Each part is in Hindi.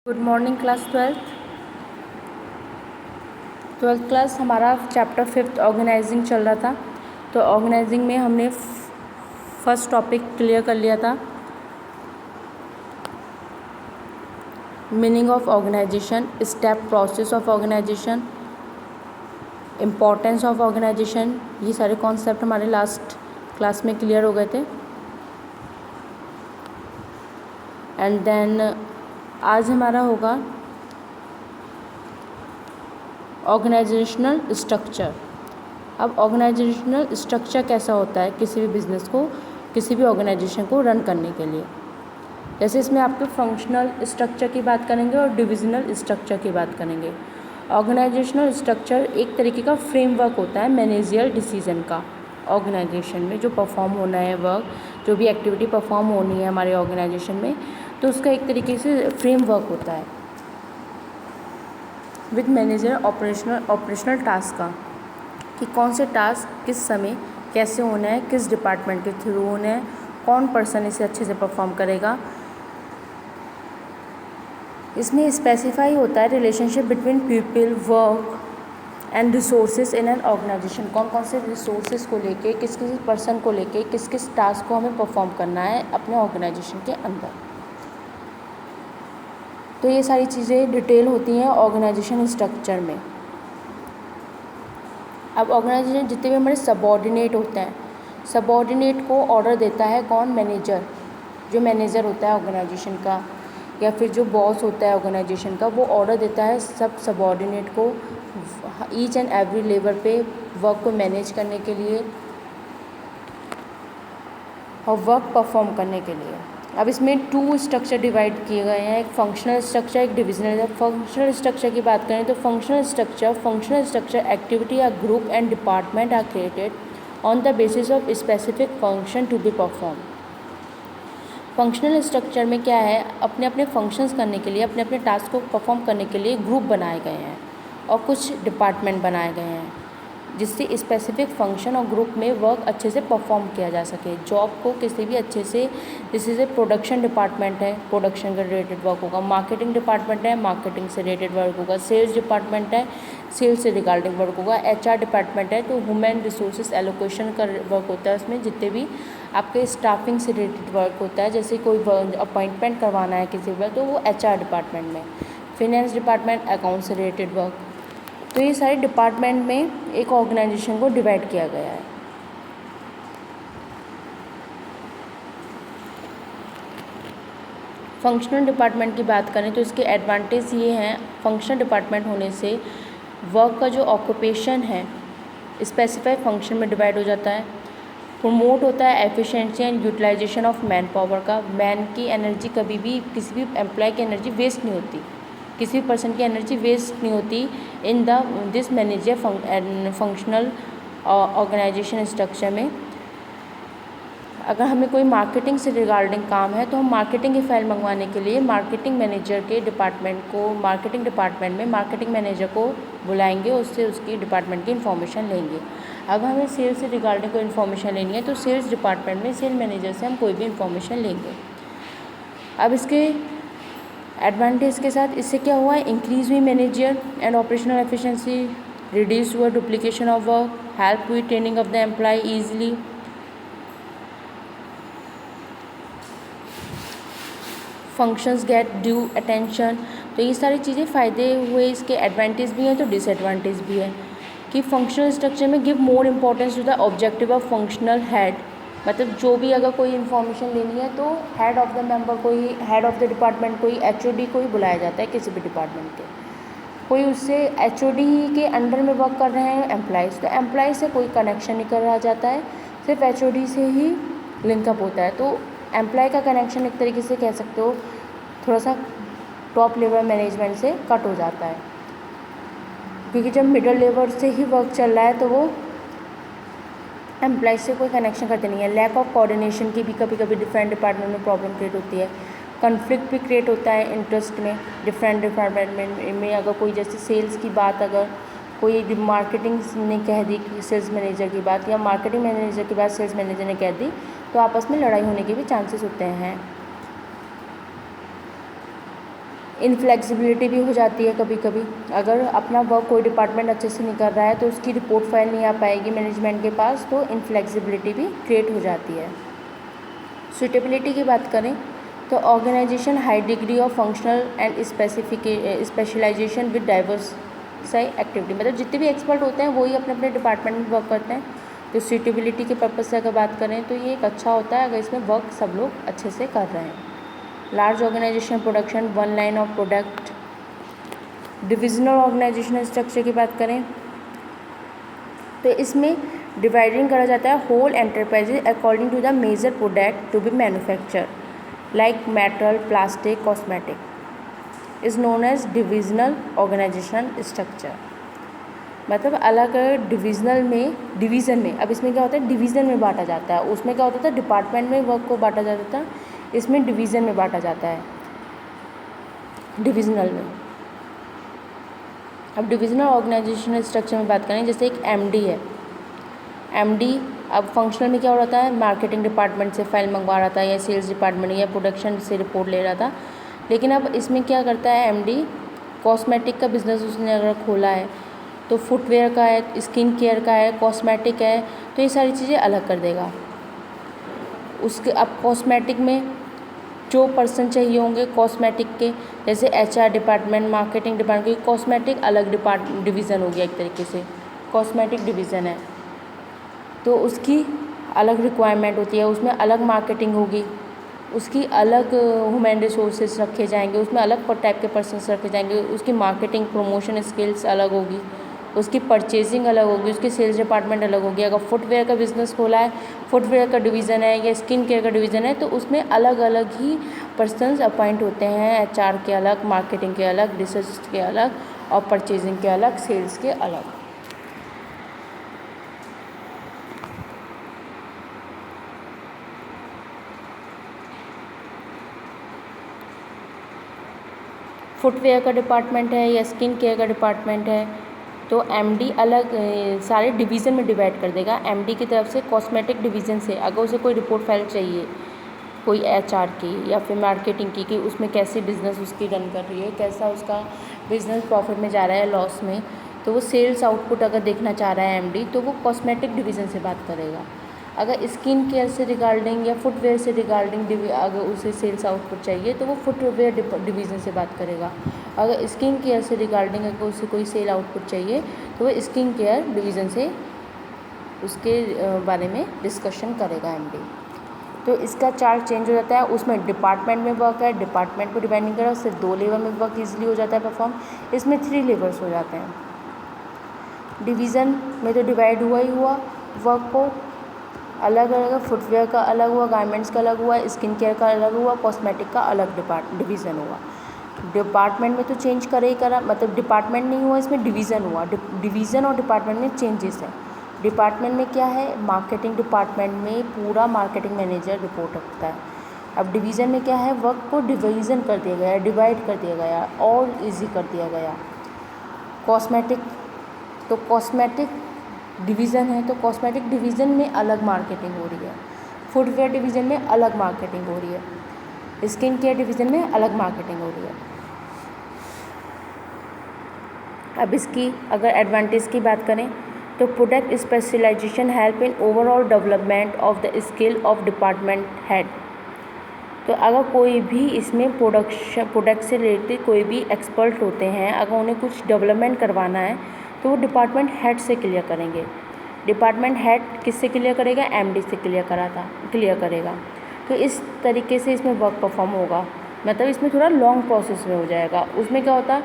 Good morning class twelfth class हमारा चैप्टर 5 ऑर्गेनाइजिंग चल रहा था। तो ऑर्गेनाइजिंग में हमने फर्स्ट टॉपिक क्लियर कर लिया था, meaning of organisation, step process of organisation, importance of organisation. ये सारे कॉन्सेप्ट हमारे लास्ट क्लास में क्लियर हो गए थे। एंड देन आज हमारा होगा ऑर्गेनाइजेशनल स्ट्रक्चर। अब ऑर्गेनाइजेशनल स्ट्रक्चर कैसा होता है किसी भी बिज़नेस को, किसी भी ऑर्गेनाइजेशन को रन करने के लिए। जैसे इसमें आपके फंक्शनल स्ट्रक्चर की बात करेंगे और डिविजनल स्ट्रक्चर की बात करेंगे। ऑर्गेनाइजेशनल स्ट्रक्चर एक तरीके का फ्रेमवर्क होता है मैनेजियल डिसीजन का। ऑर्गेनाइजेशन में जो परफॉर्म होना है वर्क, जो भी एक्टिविटी परफॉर्म होनी है हमारे ऑर्गेनाइजेशन में, तो उसका एक तरीके से फ्रेमवर्क होता है विद मैनेजर ऑपरेशनल टास्क का, कि कौन से टास्क किस समय कैसे होना है, किस डिपार्टमेंट के थ्रू होना है, कौन पर्सन इसे अच्छे से परफॉर्म करेगा। इसमें स्पेसिफाई होता है relationship between people, work and resources in an organisation. कौन कौन से रिसोर्सेज को लेके, किस किस पर्सन को लेके, किस किस टास्क को हमें परफॉर्म करना है अपने ऑर्गेनाइजेशन के अंदर। तो ये सारी चीज़ें डिटेल होती हैं ऑर्गेनाइजेशन स्ट्रक्चर में। अब ऑर्गेनाइजेशन जितने भी हमारे सबऑर्डिनेट होते हैं, सबऑर्डिनेट को ऑर्डर देता है कौन? मैनेजर। जो मैनेजर होता है ऑर्गेनाइजेशन का, या फिर जो बॉस होता है ऑर्गेनाइजेशन का, वो ऑर्डर देता है सब सबऑर्डिनेट को ईच एंड एवरी लेवल पे वर्क को मैनेज करने के लिए और वर्क परफॉर्म करने के लिए। अब इसमें 2 स्ट्रक्चर डिवाइड किए गए हैं, एक फंक्शनल स्ट्रक्चर, एक डिविजनल। जब फंक्शनल स्ट्रक्चर की बात करें तो फंक्शनल स्ट्रक्चर एक्टिविटी या group and department are created on the basis of specific function to be perform. Functional structure में क्या है, अपने अपने फंक्शंस करने के लिए, अपने अपने टास्क को परफॉर्म करने के लिए ग्रुप बनाए गए हैं और कुछ डिपार्टमेंट बनाए गए हैं, जिससे स्पेसिफिक फंक्शन और ग्रुप में वर्क अच्छे से परफॉर्म किया जा सके। जॉब को किसी भी अच्छे से, जैसे प्रोडक्शन डिपार्टमेंट है, प्रोडक्शन का रिलेटेड वर्क होगा, मार्केटिंग डिपार्टमेंट है, मार्केटिंग से रिलेटेड वर्क होगा, सेल्स डिपार्टमेंट है, सेल्स से रिगार्डिंग वर्क होगा, HR डिपार्टमेंट है तो ह्यूमन रिसोर्सेज एलोकेशन का वर्क होता है। उसमें जितने भी आपके स्टाफिंग से रिलेटेड वर्क होता है, जैसे कोई अपॉइंटमेंट करवाना है किसी पर तो वो HR डिपार्टमेंट में, फिनेंस डिपार्टमेंट अकाउंट से रिलेटेड वर्क। तो ये सारे डिपार्टमेंट में एक ऑर्गेनाइजेशन को डिवाइड किया गया है। फंक्शनल डिपार्टमेंट की बात करें तो इसके एडवांटेज ये हैं, फंक्शनल डिपार्टमेंट होने से वर्क का जो ऑक्यूपेशन है स्पेसिफाइड फंक्शन में डिवाइड हो जाता है। प्रमोट होता है efficiency and utilisation of manpower का। मैन की एनर्जी कभी भी, किसी भी एम्प्लॉय की एनर्जी वेस्ट नहीं होती, किसी भी पर्सन की एनर्जी वेस्ट नहीं होती in this manager functional organisation structure में। अगर हमें कोई मार्केटिंग से रिगार्डिंग काम है तो हम मार्केटिंग की फाइल मंगवाने के लिए मार्केटिंग मैनेजर के डिपार्टमेंट को, मार्केटिंग डिपार्टमेंट में मार्केटिंग मैनेजर को बुलाएंगे, उससे उसकी डिपार्टमेंट की इन्फॉर्मेशन लेंगे। अगर हमें सेल्स से रिगार्डिंग कोई इन्फॉर्मेशन लेनी है तो सेल्स डिपार्टमेंट में सेल मैनेजर से हम कोई भी इन्फॉर्मेशन लेंगे। अब इसके एडवांटेज के साथ इससे क्या हुआ है, इंक्रीज हुई manager and operational efficiency, reduce हुआ डुप्लीकेशन ऑफ वर्क, हेल्प हुई training of the employee easily, functions get due attention. तो ये सारी चीज़ें फ़ायदे हुए, इसके एडवांटेज भी हैं तो डिसएडवांटेज भी है। कि फंक्शनल स्ट्रक्चर में give more importance to the objective of functional head, मतलब जो भी अगर कोई इन्फॉर्मेशन लेनी है तो हेड ऑफ़ द मेंबर को ही, हेड ऑफ़ द डिपार्टमेंट को ही, HOD को ही बुलाया जाता है किसी भी डिपार्टमेंट के। कोई उससे HOD के अंडर में वर्क कर रहे हैं एम्प्लॉइज़, तो एम्प्लॉय से कोई कनेक्शन नहीं करा जाता है, सिर्फ HOD से ही लिंकअप होता है। तो एम्प्लॉय का कनेक्शन एक तरीके से कह सकते हो थोड़ा सा टॉप लेवल मैनेजमेंट से कट हो जाता है, क्योंकि जब मिडल लेवल से ही वर्क चल रहा है तो वो एम्प्लॉय से कोई कनेक्शन करते नहीं है। लैक ऑफ कोऑर्डिनेशन की भी कभी कभी डिफरेंट डिपार्टमेंट में प्रॉब्लम क्रिएट होती है। कन्फ्लिक्ट भी क्रिएट होता है इंटरेस्ट में डिफरेंट डिपार्टमेंट में। अगर कोई जैसे सेल्स की बात, अगर कोई मार्केटिंग ने कह दी सेल्स मैनेजर की बात, या मार्केटिंग मैनेजर की बात सेल्स मैनेजर ने कह दी, तो आपस में लड़ाई होने के भी चांसेस होते हैं। इनफ्लेक्सिबिलिटी भी हो जाती है कभी कभी। अगर अपना वर्क कोई डिपार्टमेंट अच्छे से नहीं कर रहा है तो उसकी रिपोर्ट फाइल नहीं आ पाएगी मैनेजमेंट के पास, तो इनफ्लेक्सिबिलिटी भी क्रिएट हो जाती है। सूटेबिलिटी की बात करें तो organisation high degree of functional and specialisation with diverse activity, मतलब जितने भी एक्सपर्ट होते हैं वही अपने अपने डिपार्टमेंट में वर्क करते हैं। तो सूटेबिलिटी के पर्पज़ से अगर बात करें तो ये एक अच्छा होता है अगर इसमें वर्क सब लोग अच्छे से कर रहे हैं। Large organisation production, one line of product. Divisional organisational structure की बात करें तो इसमें डिवाइडिंग करा जाता है whole enterprises according to the major product to be manufacture like metal, plastic, cosmetic is known as divisional organisational structure. मतलब अलग डिविजन में अब इसमें क्या होता है, डिवीज़न में बांटा जाता है। उसमें क्या होता था, डिपार्टमेंट में वर्क को बांटा जाता था, इसमें डिवीज़न में बांटा जाता है डिविजनल में। अब डिविजनल ऑर्गेनाइजेशनल स्ट्रक्चर में बात करें, जैसे एक एमडी है। एमडी अब फंक्शनल में क्या हो रहा था, मार्केटिंग डिपार्टमेंट से फाइल मंगवा रहा था या सेल्स डिपार्टमेंट या प्रोडक्शन से रिपोर्ट ले रहा था। लेकिन अब इसमें क्या करता है एमडी, कॉस्मेटिक का बिजनेस उसने अगर खोला है तो फुटवेयर का है, स्किन केयर का है, कॉस्मेटिक है, तो ये सारी चीज़ें अलग कर देगा। उसके अब कॉस्मेटिक में जो पर्सन चाहिए होंगे कॉस्मेटिक के, जैसे HR department, marketing department, cosmetic अलग डिवीज़न हो गया एक तरीके से, कॉस्मेटिक डिवीज़न है तो उसकी अलग रिक्वायरमेंट होती है, उसमें अलग मार्केटिंग होगी, उसकी अलग ह्यूमन रिसोर्सेज रखे जाएंगे, उसमें अलग टाइप के पर्सन्स रखे जाएंगे, उसकी मार्केटिंग प्रमोशन स्किल्स अलग होगी, उसकी परचेजिंग अलग होगी, उसकी सेल्स डिपार्टमेंट अलग होगी। अगर फुटवेयर का बिज़नेस खोला है, फुटवेयर का डिवीज़न है या स्किन केयर का डिवीज़न है तो उसमें अलग अलग ही पर्सन्स अपॉइंट होते हैं, एचआर के अलग, मार्केटिंग के अलग, रिसर्च के अलग और परचेजिंग के अलग, सेल्स के अलग। फुटवेयर का डिपार्टमेंट है या स्किन केयर का डिपार्टमेंट है तो एमडी अलग सारे डिवीज़न में डिवाइड कर देगा। एमडी की तरफ से कॉस्मेटिक डिवीज़न से अगर उसे कोई रिपोर्ट फाइल चाहिए कोई एचआर की या फिर मार्केटिंग की कि उसमें कैसी बिज़नेस उसकी रन कर रही है, कैसा उसका बिज़नेस प्रॉफिट में जा रहा है लॉस में, तो वो सेल्स आउटपुट अगर देखना चाह रहा है एमडी तो वो कॉस्मेटिक डिवीज़न से बात करेगा। अगर स्किन केयर से रिगार्डिंग या फुटवेयर से रिगार्डिंग अगर उसे सेल्स आउटपुट चाहिए तो वो फुटवेयर डिवीज़न से बात करेगा। अगर स्किन केयर से रिगार्डिंग अगर उसे कोई सेल आउटपुट चाहिए तो वो स्किन केयर डिवीज़न से उसके बारे में डिस्कशन करेगा एमडी। तो इसका चार्ट चेंज हो जाता है, उसमें डिपार्टमेंट में वर्क है, डिपार्टमेंट को डिपेंडिंग करा सिर्फ 2 लेवल में वर्क ईजिली हो जाता है परफॉर्म, इसमें 3 लेवल्स हो जाते हैं। डिवीज़न में तो डिवाइड हुआ ही हुआ वर्क को, अलग अलग फुटवेयर का अलग हुआ, गारमेंट्स का अलग हुआ, स्किन केयर का अलग हुआ, कॉस्मेटिक का अलग डिवीज़न हुआ। डिपार्टमेंट में तो चेंज करे ही करा, मतलब डिपार्टमेंट नहीं हुआ, इसमें डिवीज़न हुआ। डिवीज़न और डिपार्टमेंट में चेंजेस है। डिपार्टमेंट में क्या है, मार्केटिंग डिपार्टमेंट में पूरा मार्केटिंग मैनेजर रिपोर्ट रखता है। अब डिवीज़न में क्या है, वर्क को डिवीज़न कर दिया गया, डिवाइड कर दिया गया और ईजी कर दिया गया। कॉस्मेटिक तो कॉस्मेटिक डिवीज़न है तो कॉस्मेटिक डिवीज़न में अलग मार्केटिंग हो रही है, फुटवेयर डिवीज़न में अलग मार्केटिंग हो रही है, स्किन केयर डिवीज़न में अलग मार्केटिंग हो रही है। अब इसकी अगर एडवांटेज की बात करें तो product specialisation help in overall development of the skill of department head. तो अगर कोई भी इसमें प्रोडक्ट से रिलेटेड कोई भी एक्सपर्ट होते हैं, अगर उन्हें कुछ डेवलपमेंट करवाना है तो वो डिपार्टमेंट हेड से क्लियर करेंगे। डिपार्टमेंट हेड किससे क्लियर करेगा, एमडी से क्लियर करेगा। तो इस तरीके से इसमें वर्क परफॉर्म होगा, मतलब इसमें थोड़ा लॉन्ग प्रोसेस में हो जाएगा। उसमें क्या होता,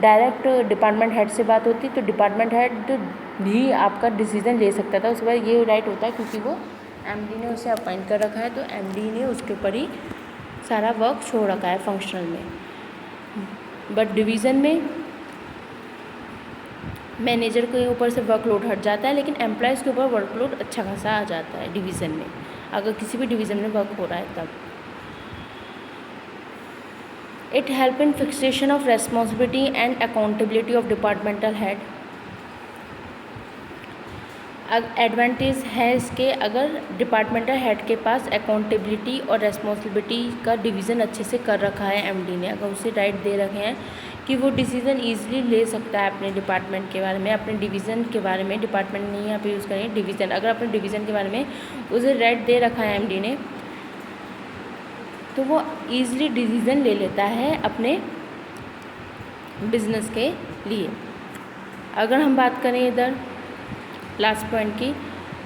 डायरेक्ट डिपार्टमेंट हेड से बात होती तो डिपार्टमेंट हेड भी आपका डिसीजन ले सकता था, उसके बाद ये राइट होता है क्योंकि वो एमडी ने उसे अपॉइंट कर रखा है तो एमडी ने उसके ऊपर ही सारा वर्क छोड़ रखा है फंक्शनल में। बट डिवीज़न में मैनेजर के ऊपर से वर्कलोड हट जाता है, लेकिन एम्प्लॉयज़ के ऊपर वर्कलोड अच्छा खासा आ जाता है डिवीज़न में, अगर किसी भी डिवीज़न में वर्क हो रहा है तब। It help in fixation of responsibility and accountability of departmental head. Advantage है इसके, अगर डिपार्टमेंटल हेड के पास अकाउंटेबिलिटी और रेस्पॉन्सिबिलिटी का डिवीज़न अच्छे से कर रखा है एमडी ने, अगर उसे राइट दे रखे हैं कि वो डिसीज़न ईजिली ले सकता है अपने डिपार्टमेंट के बारे में, अपने डिवीज़न के बारे में, डिपार्टमेंट नहीं यहाँ पे यूज़ करेंगे डिवीज़न, अगर अपने डिवीज़न के बारे में उसे राइट दे रखा है एमडी ने, तो वो ईजिली डिसीज़न ले लेता है अपने बिजनेस के लिए। अगर हम बात करें इधर लास्ट पॉइंट की,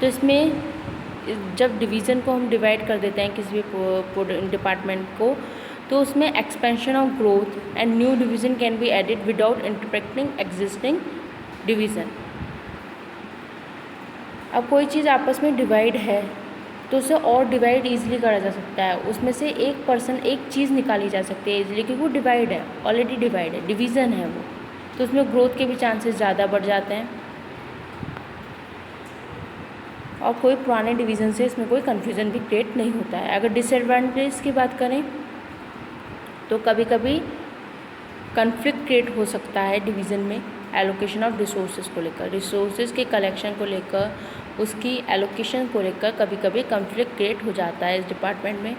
तो इसमें जब डिवीज़न को हम डिवाइड कर देते हैं किसी भी डिपार्टमेंट को, तो उसमें expansion of growth and new division can be added without interpreting existing division. अब कोई चीज़ आपस में डिवाइड है तो उसे और डिवाइड ईजिली करा जा सकता है, उसमें से एक पर्सन एक चीज़ निकाली जा सकती है ईजिली, क्योंकि वो डिवाइड है, ऑलरेडी डिवाइड है, डिवीज़न है वो, तो उसमें ग्रोथ के भी चांसेस ज़्यादा बढ़ जाते हैं। और कोई पुराने डिवीज़न से इसमें कोई कन्फ्यूज़न भी क्रिएट नहीं होता है। अगर डिसएडवांटेज की बात करें तो कभी कभी कन्फ्लिक्ट क्रिएट हो सकता है डिवीज़न में एलोकेशन ऑफ रिसोर्सेज को लेकर, रिसोर्सेज के कलेक्शन को लेकर, उसकी एलोकेशन को लेकर कभी कभी कन्फ्लिक्ट क्रिएट हो जाता है इस डिपार्टमेंट में।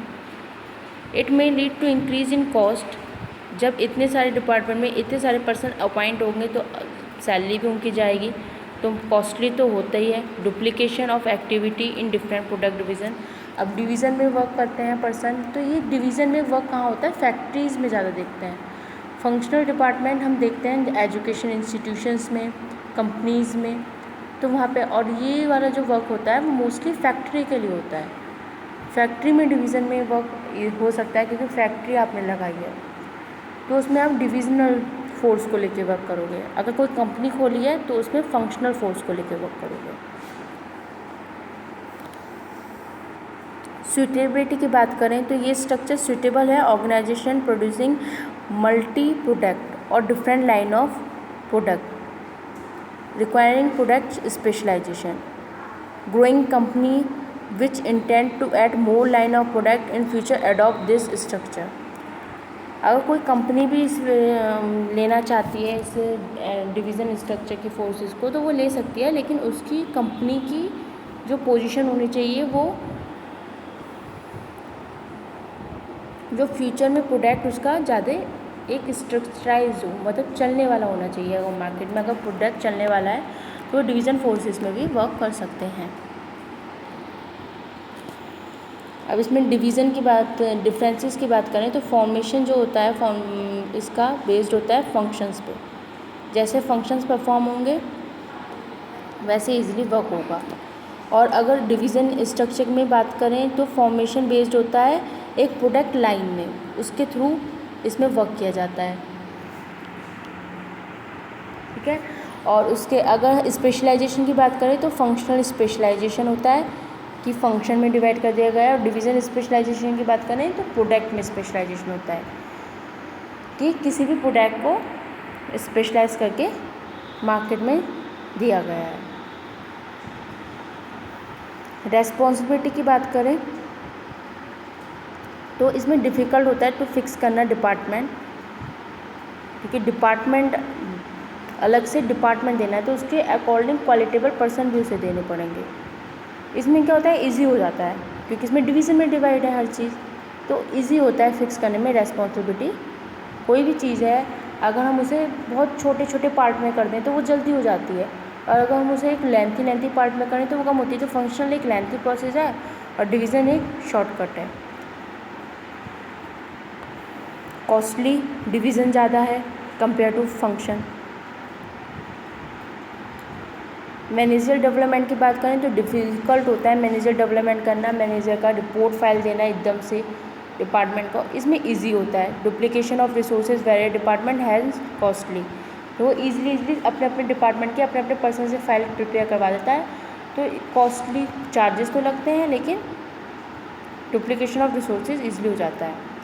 It may lead to increase in cost, जब इतने सारे डिपार्टमेंट में इतने सारे पर्सन अपॉइंट होंगे तो सैलरी भी उनकी जाएगी, तो कॉस्टली तो होता ही है। Duplication of activity in different product division, अब डिवीज़न में वर्क करते हैं पर्सन, तो ये डिवीज़न में वर्क कहाँ होता है, फैक्ट्रीज़ में ज़्यादा देखते हैं। फंक्शनल डिपार्टमेंट हम देखते हैं एजुकेशन इंस्टीट्यूशंस में, कंपनीज़ में, तो वहाँ पे, और ये वाला जो वर्क होता है वो मोस्टली फैक्ट्री के लिए होता है। फैक्ट्री में डिवीज़न में वर्क हो सकता है क्योंकि फैक्ट्री आपने लगाई है, तो उसमें आप डिविजनल फोर्स को लेके वर्क करोगे। अगर कोई कंपनी खोली है तो उसमें फंक्शनल फोर्स को लेके वर्क करोगे। सूटेबिलिटी की बात करें तो ये स्ट्रक्चर सूटेबल है ऑर्गेनाइजेशन प्रोड्यूसिंग मल्टी प्रोडक्ट और different line of product requiring product specialisation, growing company which intend to add more line of product in future adopt this structure. अगर कोई कंपनी भी इस लेना चाहती है इस डिवीज़न स्ट्रक्चर की फोर्सेस को, तो वो ले सकती है, लेकिन उसकी कंपनी की जो पोजीशन होनी चाहिए वो जो फ्यूचर में प्रोडक्ट उसका ज़्यादा एक स्ट्रक्चराइज हो, मतलब चलने वाला होना चाहिए। अगर मार्केट में अगर प्रोडक्ट चलने वाला है तो डिवीज़न फोर्सेस में भी वर्क कर सकते हैं। अब इसमें डिवीज़न की बात, डिफरेंसेस की बात करें तो फॉर्मेशन जो होता है इसका बेस्ड होता है फंक्शंस पे। जैसे फंक्शंस परफॉर्म होंगे वैसे इजीली वर्क होगा। और अगर डिवीज़न स्ट्रक्चर में बात करें तो फॉर्मेशन बेस्ड होता है एक प्रोडक्ट लाइन में, उसके थ्रू इसमें वर्क किया जाता है, ठीक है। और उसके अगर स्पेशलाइजेशन की बात करें तो फंक्शनल स्पेशलाइजेशन होता है कि फंक्शन में डिवाइड कर दिया गया है। और डिवीज़न स्पेशलाइजेशन की बात करें तो प्रोडक्ट में स्पेशलाइजेशन होता है कि किसी भी प्रोडक्ट को स्पेशलाइज करके मार्केट में दिया गया है। रेस्पॉन्सिबिलिटी की बात करें तो इसमें डिफ़िकल्ट होता है टू फिक्स करना डिपार्टमेंट, क्योंकि डिपार्टमेंट अलग से डिपार्टमेंट देना है तो उसके अकॉर्डिंग क्वालिटेबल पर्सन भी उसे देने पड़ेंगे। इसमें क्या होता है, इजी हो जाता है क्योंकि इसमें डिवीज़न में डिवाइड है हर चीज़, तो इजी होता है फिक्स करने में रेस्पॉन्सिबिलिटी। कोई भी चीज़ है अगर हम उसे बहुत छोटे छोटे पार्ट में कर दें तो वो जल्दी हो जाती है, और अगर हम उसे एक लेंथी पार्ट में करें तो वो कम होती है। तो फंक्शनल एक लेंथी प्रोसेस है और डिवीज़न एक शॉर्टकट है। कॉस्टली डिवीज़न ज़्यादा है compare to function. Manager development की बात करें तो डिफ़िकल्ट होता है मैनेजर डेवलपमेंट करना, मैनेजर का रिपोर्ट फाइल देना एकदम से डिपार्टमेंट को, इसमें इजी होता है। Duplication of resources various department has costly, तो वो ईजिली अपने अपने डिपार्टमेंट के अपने अपने पर्सन से फाइल प्रिपेयर करवा देता है, तो कॉस्टली चार्जेस तो लगते हैं लेकिन डुप्लीकेशन ऑफ रिसोर्सेज ईजिली हो जाता है।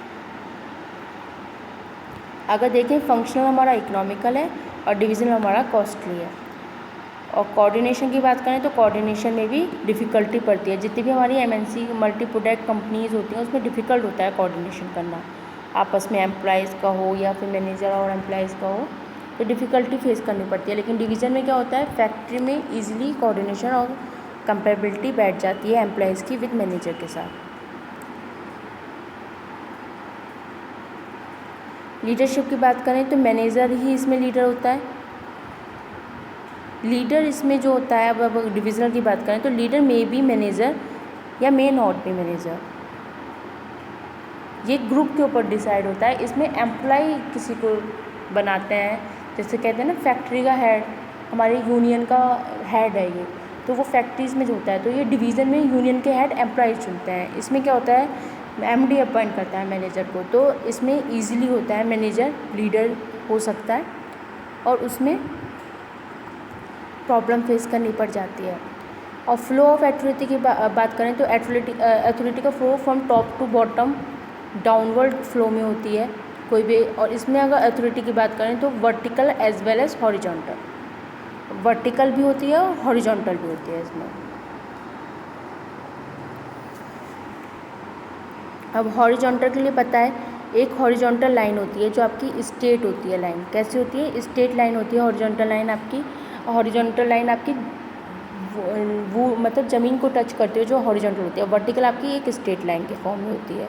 अगर देखें फंक्शनल हमारा इकोनॉमिकल है और डिवीज़नल हमारा कॉस्टली है। और कोऑर्डिनेशन की बात करें तो कोऑर्डिनेशन में भी डिफ़िकल्टी पड़ती है। जितनी भी हमारी एमएनसी मल्टी प्रोडक्ट कंपनीज़ होती हैं उसमें डिफ़िकल्ट होता है कोऑर्डिनेशन करना, आपस में एम्प्लॉइज़ का हो या फिर मैनेजर और एम्प्लॉइज़ का हो, तो डिफ़िकल्टी फेस करनी पड़ती है। लेकिन डिवीज़न में क्या होता है, फैक्ट्री में ईजिली कोऑर्डिनेशन और कंपेरेबिलिटी बैठ जाती है एम्प्लॉयज़ की विद मैनेजर के साथ। लीडरशिप की बात करें तो मैनेजर ही इसमें लीडर होता है। लीडर इसमें जो होता है, अब डिविजनल की बात करें तो लीडर मे बी मैनेजर या मे नॉट बी मैनेजर, ये ग्रुप के ऊपर डिसाइड होता है। इसमें एम्प्लॉय किसी को बनाते हैं, जैसे कहते हैं ना फैक्ट्री का हेड, हमारी यूनियन का हेड है ये, तो वो फैक्ट्रीज़ में जो होता है, तो ये डिवीज़न में यूनियन के हेड एम्प्लॉय चुनते हैं। इसमें क्या होता है, एमडी अपॉइंट करता है मैनेजर को, तो इसमें ईजिली होता है मैनेजर लीडर हो सकता है और उसमें प्रॉब्लम फेस करनी पड़ जाती है। और फ्लो ऑफ अथॉरिटी की बात करें तो अथॉरिटी का flow from top to bottom downward flow में होती है कोई भी। और इसमें अगर अथॉरिटी की बात करें तो vertical as well as horizontal, vertical भी होती है और हॉरिजॉन्टल भी होती है इसमें। अब हॉरिजॉन्टल के लिए पता है, एक हॉरिजॉन्टल लाइन होती है जो आपकी स्ट्रेट होती है लाइन। कैसी होती है, स्ट्रेट लाइन होती है हॉरिजॉन्टल लाइन आपकी। हॉरिजॉन्टल लाइन आपकी वो मतलब ज़मीन को टच करते हुए जो हॉरिजॉन्टल होती है। वर्टिकल आपकी एक स्ट्रेट लाइन के फॉर्म में होती है।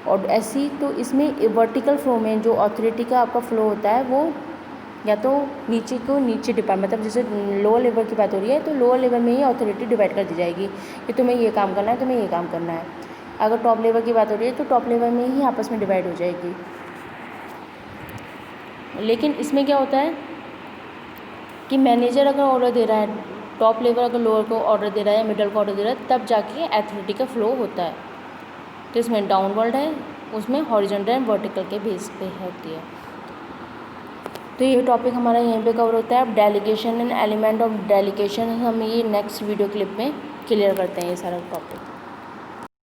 और ऐसी तो इसमें वर्टिकल फ्लो में जो अथॉरिटी का आपका फ्लो होता है वो या तो नीचे को नीचे डिपार्ट, मतलब जैसे लोअर लेवल की बात हो रही है तो लोअर लेवल में ही अथॉरिटी डिवाइड कर दी जाएगी कि तुम्हें ये काम करना है, तुम्हें ये काम करना है। अगर टॉप लेवल की बात हो रही है तो टॉप लेवल में ही आपस में डिवाइड हो जाएगी। लेकिन इसमें क्या होता है कि मैनेजर अगर ऑर्डर दे रहा है, टॉप लेवल अगर लोअर को ऑर्डर दे रहा है या मिडल को ऑर्डर दे रहा है, तब जाके अथॉरिटी का फ्लो होता है। तो इसमें डाउनवर्ड है, उसमें हॉरिजॉन्टल एंड वर्टिकल के बेस पे होती है। तो ये टॉपिक हमारा यहीं पे कवर होता है। अब delegation and element of delegation हम ये नेक्स्ट वीडियो क्लिप में क्लियर करते हैं ये सारा टॉपिक।